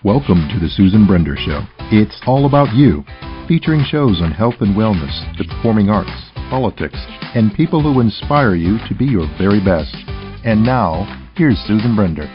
Welcome to the Susan Brender Show. It's all about you, featuring shows on health and wellness, the performing arts, politics, and people who inspire you to be your very best. And now, here's Susan Brender.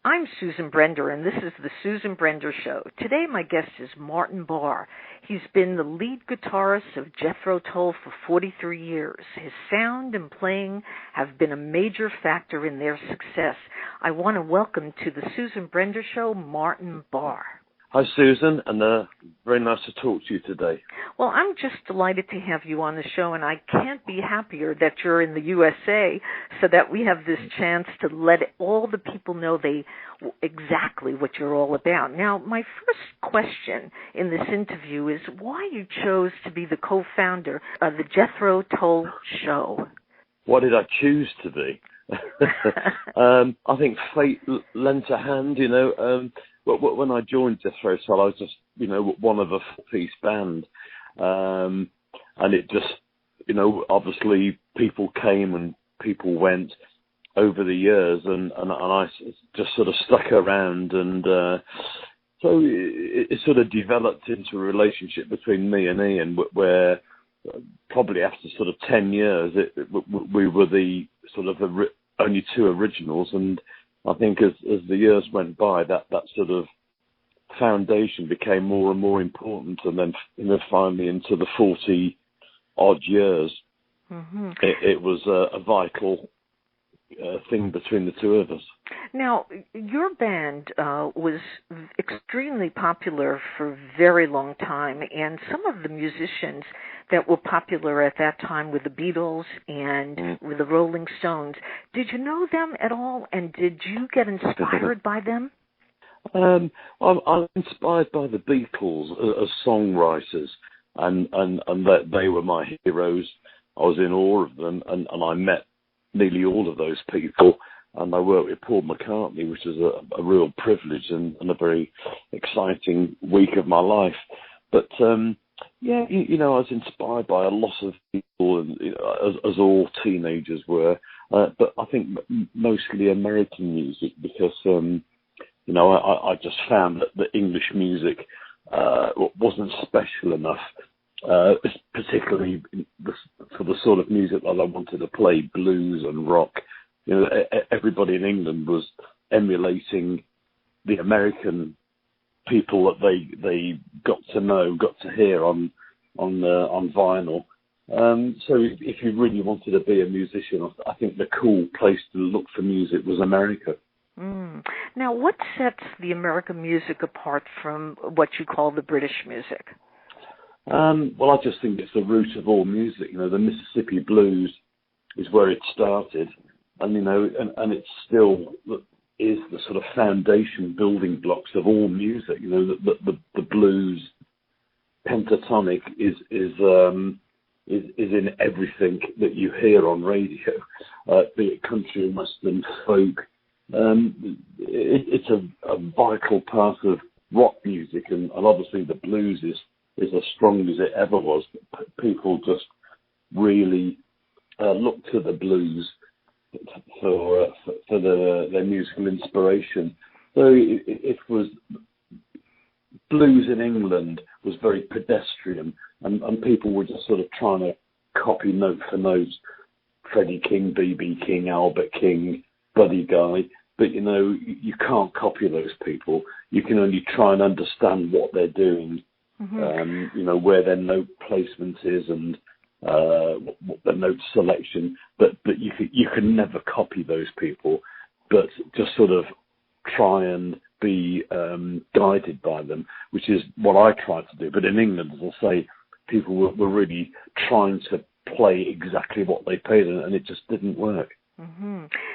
I'm Susan Brender, and this is the Susan Brender Show. Today, my guest is Martin Barre. He's been the lead guitarist of Jethro Tull for 43 years. His sound and playing have been a major factor in their success. I want to welcome to the Susan Brender Show, Martin Barre. Hi, Susan, and very nice to talk to you today. Well, I'm just delighted to have you on the show, and I can't be happier that you're in the USA so that we have this chance to let all the people know exactly what you're all about. Now, my first question in this interview is why you chose to be the co-founder of the Jethro Tull Show. What did I choose to be? I think fate lent a hand, When I joined Jethro Tull, I was just, one of a four-piece band. And it just, obviously people came and people went over the years and I just sort of stuck around. And so it sort of developed into a relationship between me and Ian where probably after sort of 10 years, we were the sort of only two originals. And I think as the years went by, that sort of foundation became more and more important, and then finally into the 40-odd years, it was a vital thing between the two of us. Now, your band was extremely popular for a very long time, and some of the musicians that were popular at that time were the Beatles and with the Rolling Stones. Did you know them at all, and did you get inspired by them? I'm inspired by the Beatles as songwriters, and that they were my heroes. I was in awe of them, and I met nearly all of those people, and I worked with Paul McCartney, which was a real privilege and a very exciting week of my life. But I was inspired by a lot of people, and as all teenagers were. But I think mostly American music, because I just found that the English music wasn't special enough, particularly for the sort of music that I wanted to play, blues and rock. Everybody in England was emulating the American people that they got to hear on vinyl. So if you really wanted to be a musician, I think the cool place to look for music was America. Now, what sets the American music apart from what you call the British music? Well, I just think it's the root of all music. The Mississippi blues is where it started, and and it still is the sort of foundation building blocks of all music. The blues pentatonic is in everything that you hear on radio, be it country, western, folk. It's a vital part of rock music, and obviously the blues is as strong as it ever was. People just really look to the blues for their musical inspiration. So it was blues in England was very pedestrian, and people were just sort of trying to copy note for note Freddie King, B.B. King, Albert King, Buddy Guy. But you can't copy those people. You can only try and understand what they're doing. Where their note placement is and what the note selection, but you can never copy those people, but just sort of try and be guided by them, which is what I try to do. But in England, as I say, people were really trying to play exactly what they played, and it just didn't work.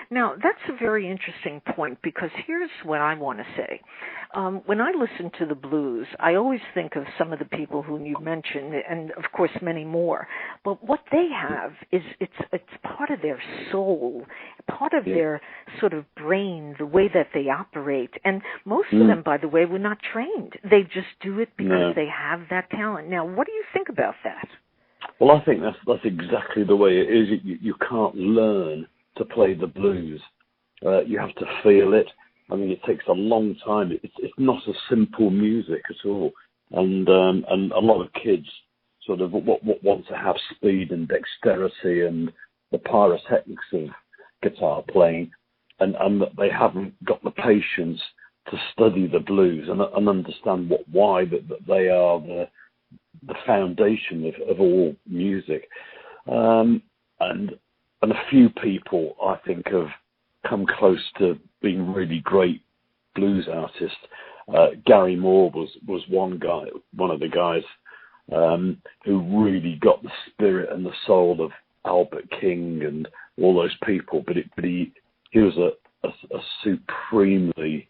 Now, that's a very interesting point, because here's what I want to say. When I listen to the blues, I always think of some of the people who you mentioned, and of course many more. But what they have is it's part of their soul, part of their sort of brain, the way that they operate. And most of them, by the way, were not trained. They just do it because they have that talent. Now, what do you think about that? Well, I think that's exactly the way it is. You can't learn to play the blues. You have to feel it. I mean, it takes a long time. It's not a simple music at all, and a lot of kids sort of want to have speed and dexterity and the pyrotechnics of guitar playing, and they haven't got the patience to study the blues and understand why that they are the foundation of all music. And a few people, I think, have come close to being really great blues artists. Gary Moore was one of the guys who really got the spirit and the soul of Albert King and all those people. But he was a supremely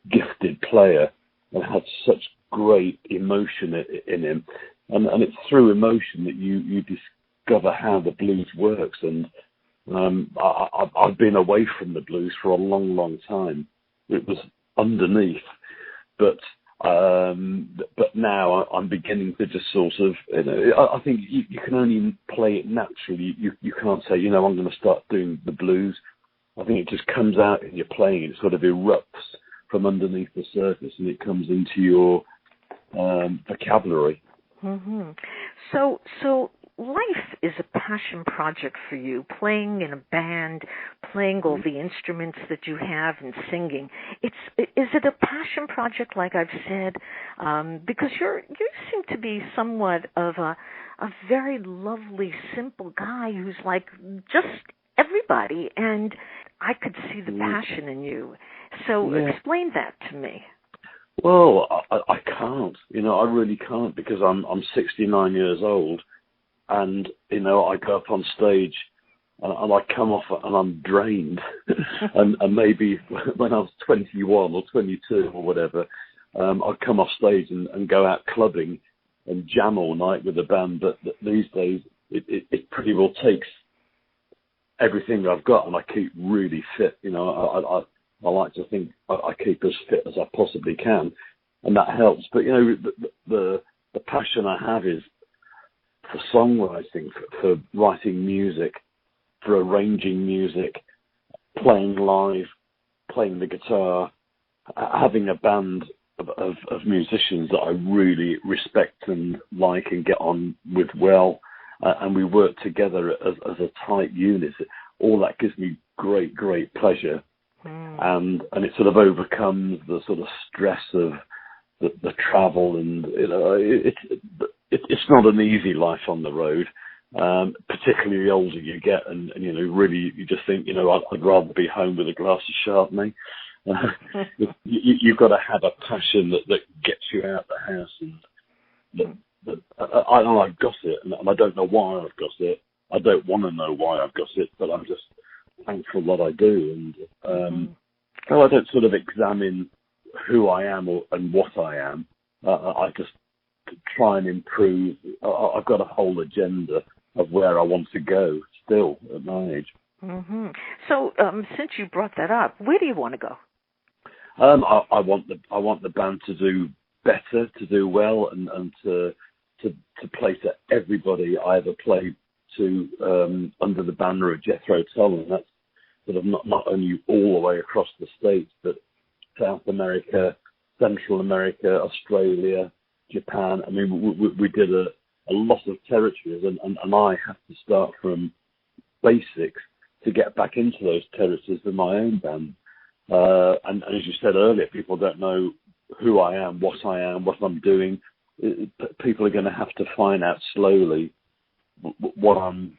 gifted player and had such great emotion in him. And it's through emotion that you discover how the blues works. And I've been away from the blues for a long, long time. It was underneath, but now I'm beginning to just sort of, I think you can only play it naturally. You can't say, I'm going to start doing the blues. I think it just comes out in your playing. It sort of erupts from underneath the surface, and it comes into your vocabulary. Mm-hmm. So life is a passion project for you, playing in a band, playing all the instruments that you have and singing. Is it a passion project, like I've said? Because you seem to be somewhat of a very lovely, simple guy who's like just everybody, and I could see the passion in you. So explain that to me. Well, I can't. I really can't, because I'm 69 years old. And, I go up on stage and I come off and I'm drained. and maybe when I was 21 or 22 or whatever, I'd come off stage and go out clubbing and jam all night with the band. But these days, it pretty well takes everything I've got, and I keep really fit. I like to think I keep as fit as I possibly can, and that helps. But, the passion I have is for songwriting, for writing music, for arranging music, playing live, playing the guitar, having a band of musicians that I really respect and like and get on with well, and we work together as a tight unit. All that gives me great, great pleasure, and it sort of overcomes the sort of stress of the travel, and it's not an easy life on the road, particularly the older you get, and really you just think, I'd rather be home with a glass of Chardonnay. You've got to have a passion that gets you out the house, and I've got it, and I don't know why I've got it. I don't want to know why I've got it, but I'm just thankful that I do, and I don't sort of examine who I am and what I am. I just try and improve. I've got a whole agenda of where I want to go still at my age. Mm-hmm. So since you brought that up, where do you want to go? I want the band to do better, to do well, and to play to everybody I ever played to under the banner of Jethro Tull, and that's sort of not only all the way across the States, but South America, Central America, Australia, Japan. I mean, we did a lot of territories, and I have to start from basics to get back into those territories with my own band. And as you said earlier, people don't know who I am, what I'm doing. People are going to have to find out slowly what I'm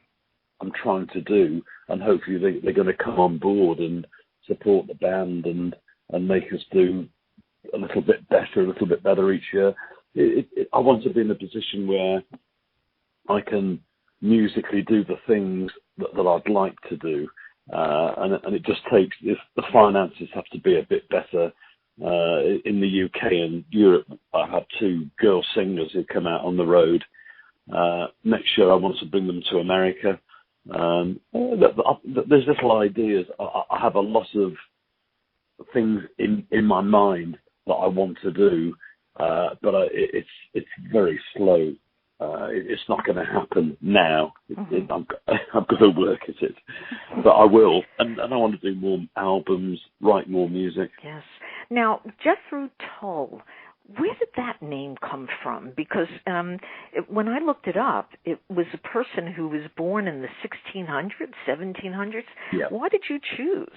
trying to do, and hopefully they're going to come on board and support the band and make us do a little bit better each year. I want to be in a position where I can musically do the things that I'd like to do, and it just takes, if the finances have to be a bit better. In the UK and Europe, I have 2 girl singers who come out on the road. Next year I want to bring them to America. There's little ideas. I have a lot of things in my mind that I want to do, but it's very slow. it's not going to happen now. I've got to work at it, but I will, and I want to do more albums, write more music. Yes. Now, Jethro Tull, where did that name come from? Because when I looked it up, it was a person who was born in the 1600s, 1700s. Yeah. Why did you choose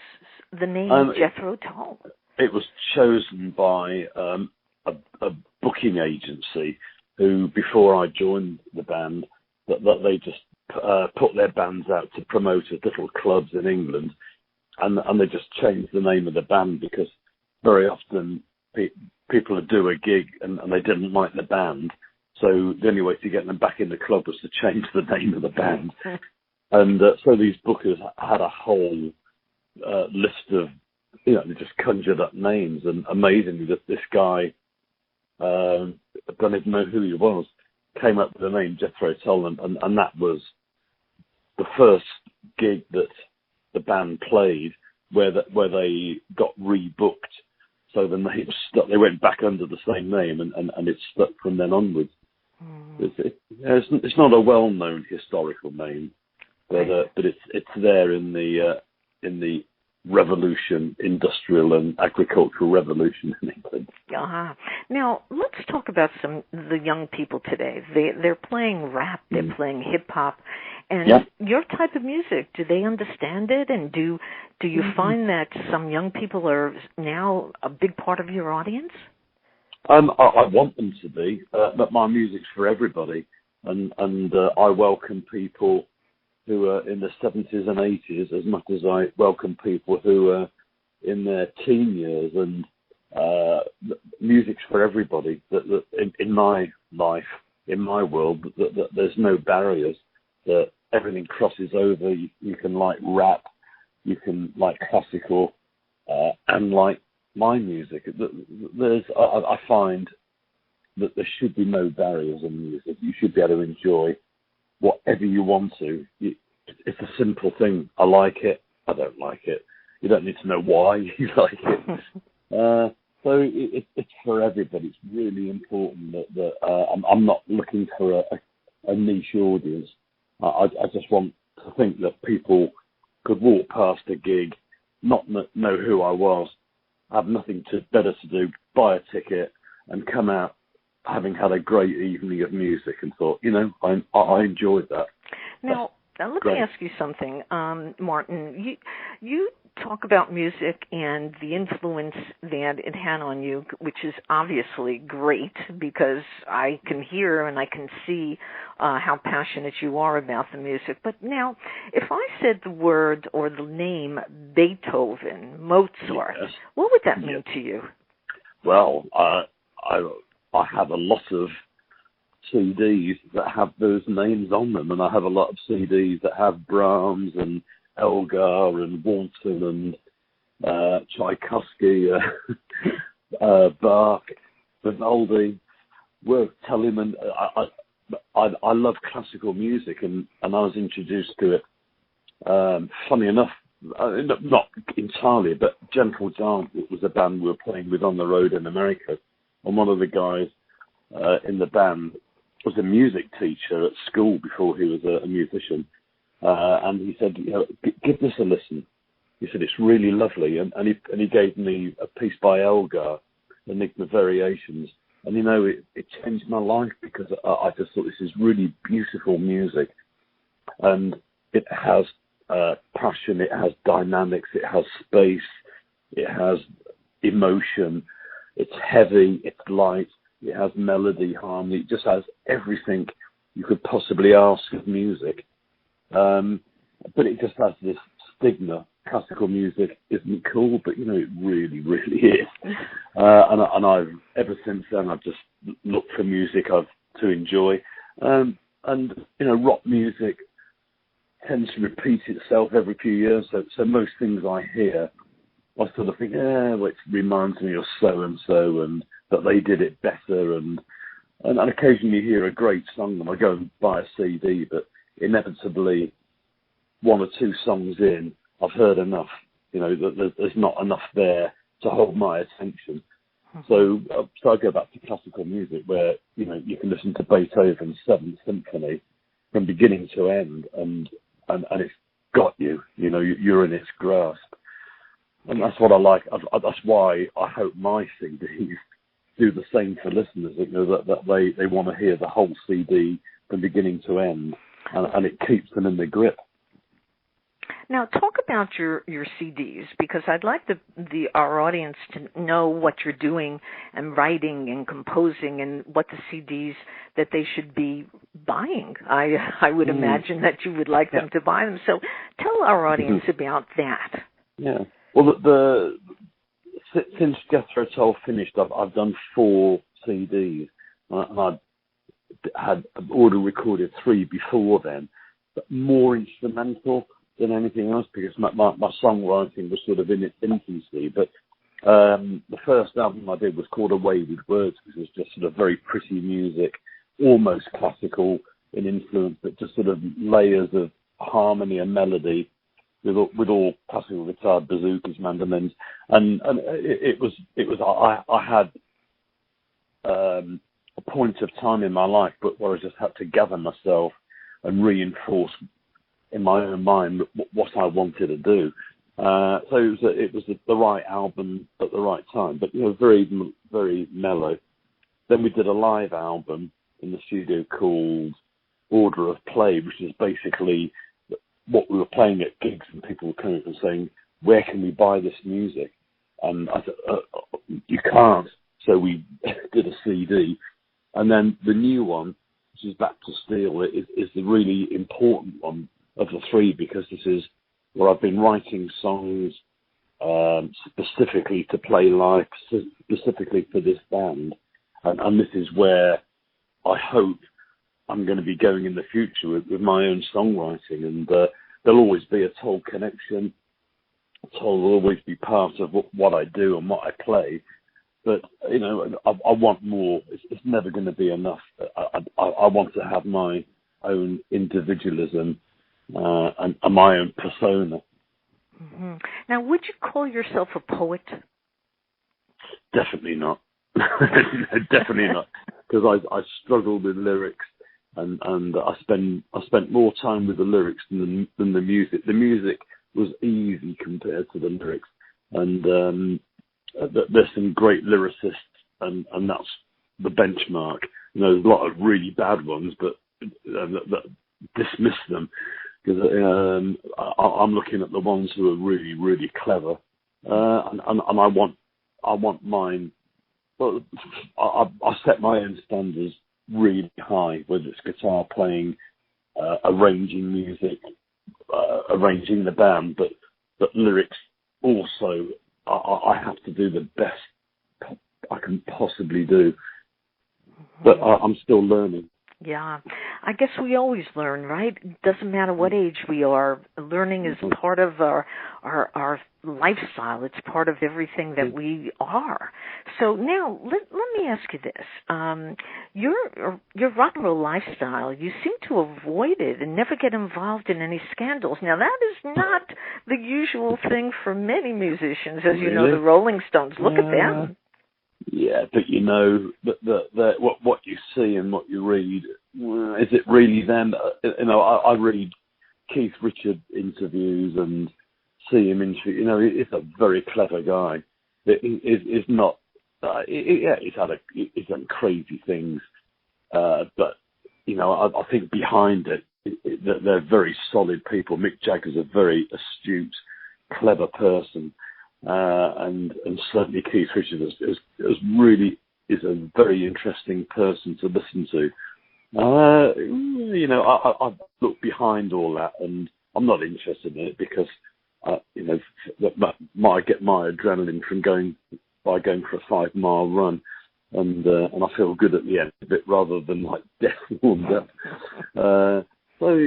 the name Jethro Tull? It was chosen by a booking agency who, before I joined the band, that they just put their bands out to promote at little clubs in England, and they just changed the name of the band because very often people would do a gig and they didn't like the band, so the only way to get them back in the club was to change the name of the band. And so these bookers had a whole list of, they just conjured up names, and amazingly this guy, I don't even know who he was, came up with the name Jethro Tull, and that was the first gig that the band played where they got rebooked. So the name stuck. They went back under the same name, and it stuck from then onwards. It's not a well-known historical name, but it's there in the revolution, industrial and agricultural revolution in England. Now, let's talk about the young people today. They're playing rap, they're playing hip-hop, and your type of music, do they understand it? And do you find that some young people are now a big part of your audience? I want them to be, but my music's for everybody, and I welcome people who are in the 70s and 80s as much as I welcome people who are in their teen years. And music's for everybody. That in my life, in my world, that there's no barriers. That everything crosses over. You can like rap, you can like classical, and like my music. I find that there should be no barriers in music. You should be able to enjoy whatever you want to. It's a simple thing. I like it. I don't like it. You don't need to know why you like it. So it's for everybody. It's really important that I'm not looking for a niche audience. I just want to think that people could walk past a gig, not know who I was, have nothing better to do, buy a ticket, and come out having had a great evening of music and thought, I enjoyed that. Now let me ask you something, Martin. You talk about music and the influence that it had on you, which is obviously great because I can hear and I can see how passionate you are about the music. But now, if I said the word or the name Beethoven, Mozart, what would that mean to you? Well, I have a lot of CDs that have those names on them, and I have a lot of CDs that have Brahms and Elgar and Walton and Tchaikovsky, Bach, Vivaldi, Telemann. I love classical music, and I was introduced to it. Funny enough, not entirely, but Jethro Tull was a band we were playing with on the road in America, and one of the guys in the band was a music teacher at school before he was a musician, and he said, give this a listen. He said, it's really lovely, and he gave me a piece by Elgar, Enigma Variations, and it changed my life because I just thought this is really beautiful music, and it has passion, it has dynamics, it has space, it has emotion, it's heavy, it's light, it has melody, harmony, it just has everything you could possibly ask of music. But it just has this stigma. Classical music isn't cool, but it really, really is. And I've ever since then I've just looked for music to enjoy. And rock music tends to repeat itself every few years. So most things I hear, I sort of think, it reminds me of so and so, and that they did it better. And occasionally you hear a great song, and I go and buy a CD, but inevitably, one or two songs in, I've heard enough. There's not enough there to hold my attention. So I go back to classical music where, you know, you can listen to Beethoven's Seventh Symphony from beginning to end, and it's got you. You know, you're in its grasp. And that's what I like. That's why I hope my CDs do the same for listeners. You know, that they want to hear the whole CD from beginning to end, and it keeps them in the grip. Now, talk about your CDs, because I'd like our audience to know what you're doing and writing and composing, and what the CDs that they should be buying. I would imagine that you would like them to buy them. So tell our audience about that. Yeah. Well, since Jethro Tull finished, I've done 4 CDs, and I had already recorded 3 before then, but more instrumental than anything else, because my songwriting was sort of in its infancy. But the first album I did was called Away with Words, which was just sort of very pretty music, almost classical in influence, but just sort of layers of harmony and melody with all classical guitar, bazookas, mandolins, and it was I had a point of time in my life, but where I just had to gather myself and reinforce in my own mind what I wanted to do. So it was the right album at the right time, but, you know, very, very mellow. Then we did a live album in the studio called Order of Play, which is basically what we were playing at gigs, and people were coming up and saying, where can we buy this music? And I said, you can't. So we did a CD. And then the new one, which is Back to Steel, is the really important one of the 3, because this is where I've been writing songs specifically to play live, specifically for this band. And this is where I hope I'm going to be going in the future with my own songwriting. And there'll always be a Tull connection. Tull will always be part of what I do and what I play. But, you know, I want more. It's never going to be enough. I want to have my own individualism and my own persona. Mm-hmm. Now, would you call yourself a poet? Definitely not. Definitely not. Because I struggle with lyrics, and I spent more time with the lyrics than the music. The music was easy compared to the lyrics, and there's some great lyricists, and that's the benchmark. You know, there's a lot of really bad ones, but that dismiss them, because I'm looking at the ones who are really, really clever, and I want mine. Well, I set my own standards really high, whether it's guitar playing, arranging music, arranging the band, but lyrics also. I have to do the best I can possibly do, but I'm still learning. Yeah, I guess we always learn, right? It doesn't matter what age we are. Learning is part of our lifestyle. It's part of everything that we are. So now, let me ask you this. Your rock and roll lifestyle, you seem to avoid it and never get involved in any scandals. Now, that is not the usual thing for many musicians. As you know, the Rolling Stones, look at them. Yeah, but you know, what you see and what you read, is it really them? You know, I read Keith Richards interviews and see him interview. You know, he's a very clever guy. He's not. He's done crazy things, but you know, I think behind it, they're very solid people. Mick Jagger's a very astute, clever person. And certainly Keith Richards is a very interesting person to listen to. You know, I look behind all that, and I'm not interested in it because you know, I get my adrenaline from going for a 5-mile run, and I feel good at the end of it rather than like death warmed up. So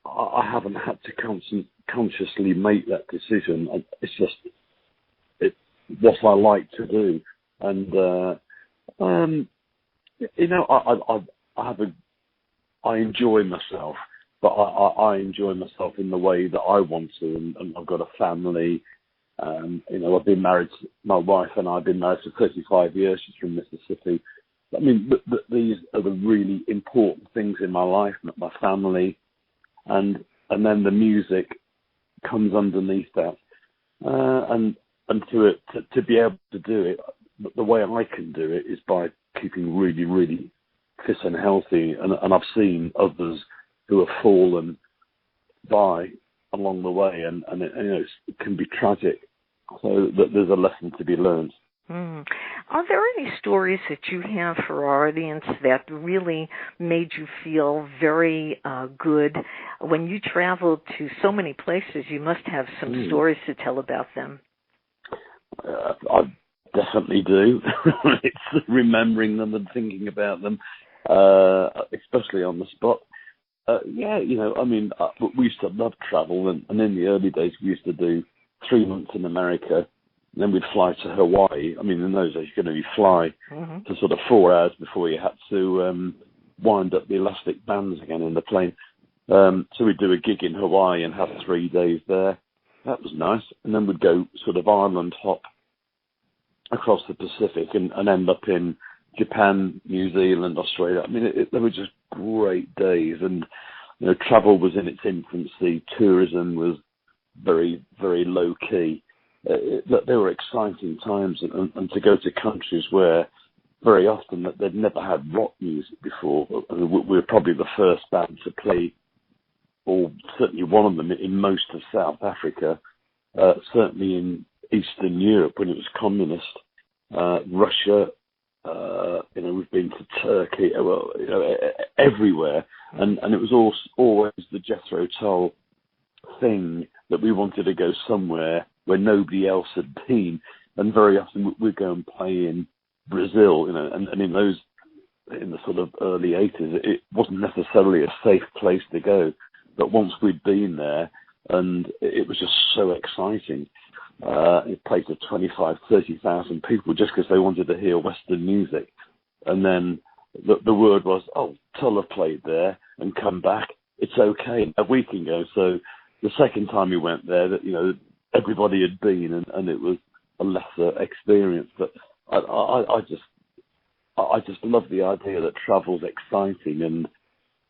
I haven't had to consciously make that decision. It's just what I like to do, and you know, I enjoy myself, but I enjoy myself in the way that I want to, and I've got a family, I've been married, my wife and I have been married for 35 years. She's from Mississippi. I mean, these are the really important things in my life, my family, and then the music comes underneath that. And to be able to do it, the way I can do it is by keeping really, really fit and healthy. And I've seen others who have fallen by along the way, and it can be tragic. So there's a lesson to be learned. Are there any stories that you have for our audience that really made you feel very good? When you travel to so many places, you must have some stories to tell about them. I definitely do. It's remembering them and thinking about them, especially on the spot. We used to love travel, and in the early days, we used to do 3 months in America. And then we'd fly to Hawaii. I mean, in those days, you could only fly for sort of 4 hours before you had to wind up the elastic bands again in the plane. So we'd do a gig in Hawaii and have 3 days there. That was nice. And then we'd go sort of island hop across the Pacific and end up in Japan, New Zealand, Australia. I mean, they were just great days. And, travel was in its infancy. Tourism was very, very low key. They were exciting times, and to go to countries where very often that they'd never had rock music before. I mean, we were probably the first band to play, or certainly one of them, in most of South Africa, certainly in Eastern Europe when it was communist, Russia. We've been to Turkey, everywhere, and it was always the Jethro Tull thing that we wanted to go somewhere where nobody else had been, and very often we'd go and play in Brazil, and in the sort of early 80s, it wasn't necessarily a safe place to go, but once we'd been there, and it was just so exciting. It played to 25, 30,000 people just because they wanted to hear Western music, and then the word was, Tull have played there and come back, it's okay, we can go. So the second time we went there, everybody had been, and it was a lesser experience. But I just love the idea that travel's exciting, and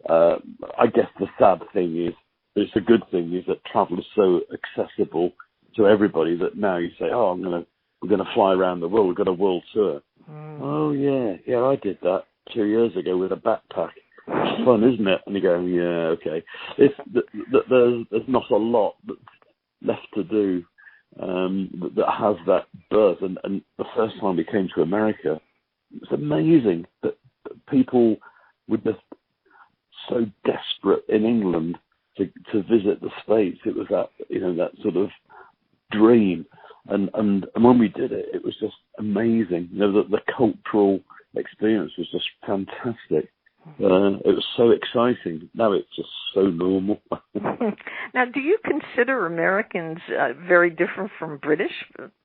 I guess the sad thing is, it's a good thing, is that travel is so accessible to everybody that now you say, we're gonna fly around the world, we've got a world tour. Oh yeah, I did that 2 years ago with a backpack. It's fun, isn't it? And you go, yeah, okay. There's not a lot that's left to do that has that buzz. And the first time we came to America, it was amazing that people were just so desperate in England to visit the States. It was that sort of dream. And when we did it, it was just amazing. The cultural experience was just fantastic. It was so exciting. Now it's just so normal. Now, do you consider Americans very different from British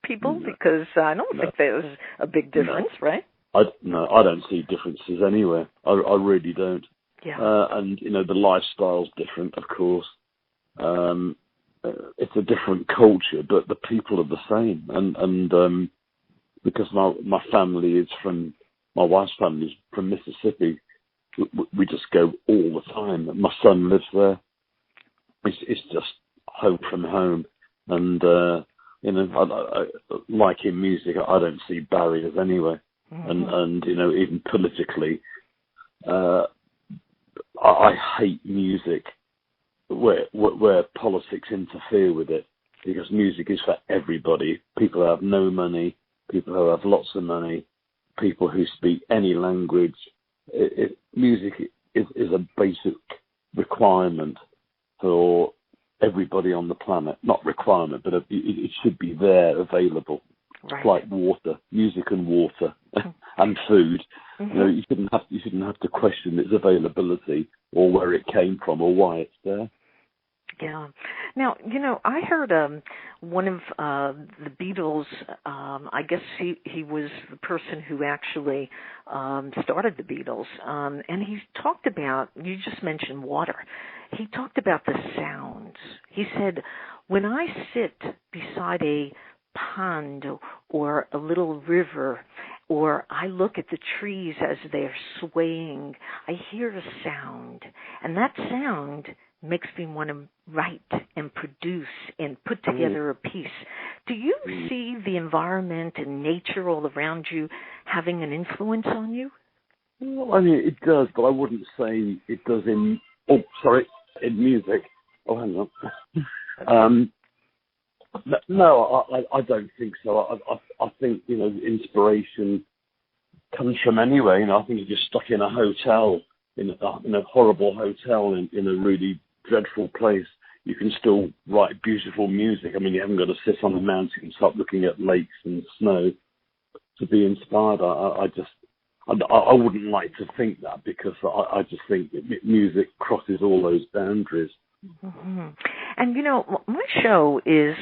people? Because I don't think there's a big difference, right? I don't see differences anywhere. I really don't. Yeah. And the lifestyle's different, of course. It's a different culture, but the people are the same. And because my family is my wife's family is from Mississippi, we just go all the time. My son lives there. It's just home from home. And, I like in music, I don't see barriers anywhere. And even politically, I hate music where politics interfere with it, because music is for everybody. People who have no money, people who have lots of money, people who speak any language. Music is a basic requirement for everybody on the planet. Not requirement, but it should be there, available. Right. It's like water, music and water, and food. You shouldn't have to question its availability or where it came from or why it's there. Yeah. Now, I heard one of the Beatles, I guess he was the person who actually started the Beatles, and he talked about, you just mentioned water, he talked about the sounds. He said, when I sit beside a pond or a little river, or I look at the trees as they're swaying, I hear a sound, and that sound makes me want to write and produce and put together a piece. Do you see the environment and nature all around you having an influence on you? Well, I mean, it does, but I wouldn't say it does in music. Oh, hang on. No, I don't think so. I think, inspiration comes from anywhere. I think if you're stuck in a hotel, in a horrible hotel in a really dreadful place, you can still write beautiful music. I mean, you haven't got to sit on a mountain and start looking at lakes and snow to be inspired. I wouldn't like to think that, because I just think that music crosses all those boundaries. Mm-hmm. And, my show is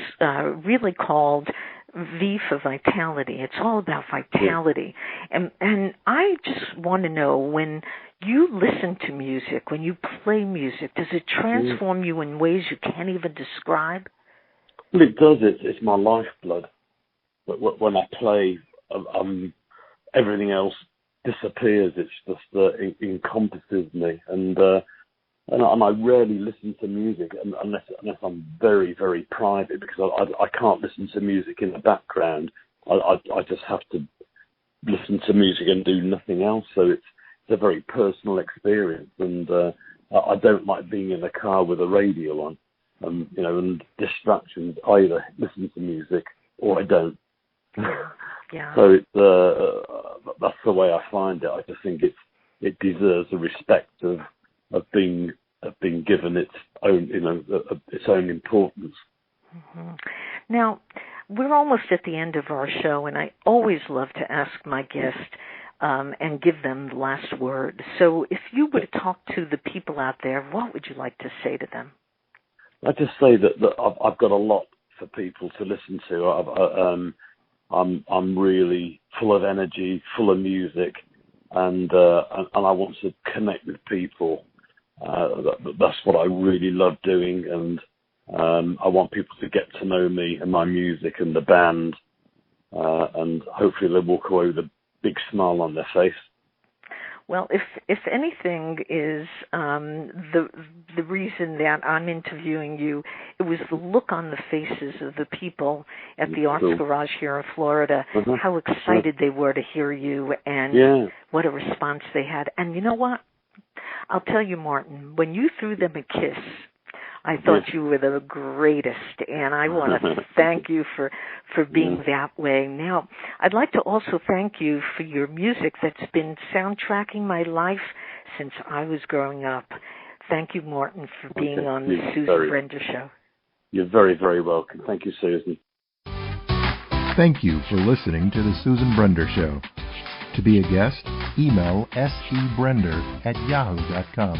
really called V for Vitality. It's all about vitality. Yeah. And I just want to know, when you listen to music, when you play music, does it transform you in ways you can't even describe? Well, it does. It's my lifeblood. But when I play, everything else disappears. It's just it encompasses me, and I rarely listen to music unless I'm very, very private, because I can't listen to music in the background. I just have to listen to music and do nothing else. So it's a very personal experience, and I don't like being in a car with a radio on, and distractions. I either listen to music or I don't. Yeah. So that's the way I find it. I just think it deserves the respect of being given its own its own importance. Mm-hmm. Now, we're almost at the end of our show, and I always love to ask my guest and give them the last word. So, if you were to talk to the people out there, what would you like to say to them? I just say that I've got a lot for people to listen to. I'm really full of energy, full of music, and I want to connect with people. That's what I really love doing, and I want people to get to know me and my music and the band, and hopefully they'll walk away with a big smile on their face. Well, if anything is the reason that I'm interviewing you, it was the look on the faces of the people at the Arts Garage here in Florida, how excited they were to hear you, and what a response they had. And you know what? I'll tell you, Martin, when you threw them a kiss, I thought you were the greatest, and I want to thank you for being that way. Now, I'd like to also thank you for your music that's been soundtracking my life since I was growing up. Thank you, Martin, for being on the Susan Brender Show. You're very, very welcome. Thank you, Susan. Thank you for listening to the Susan Brender Show. To be a guest, email sebrender@yahoo.com.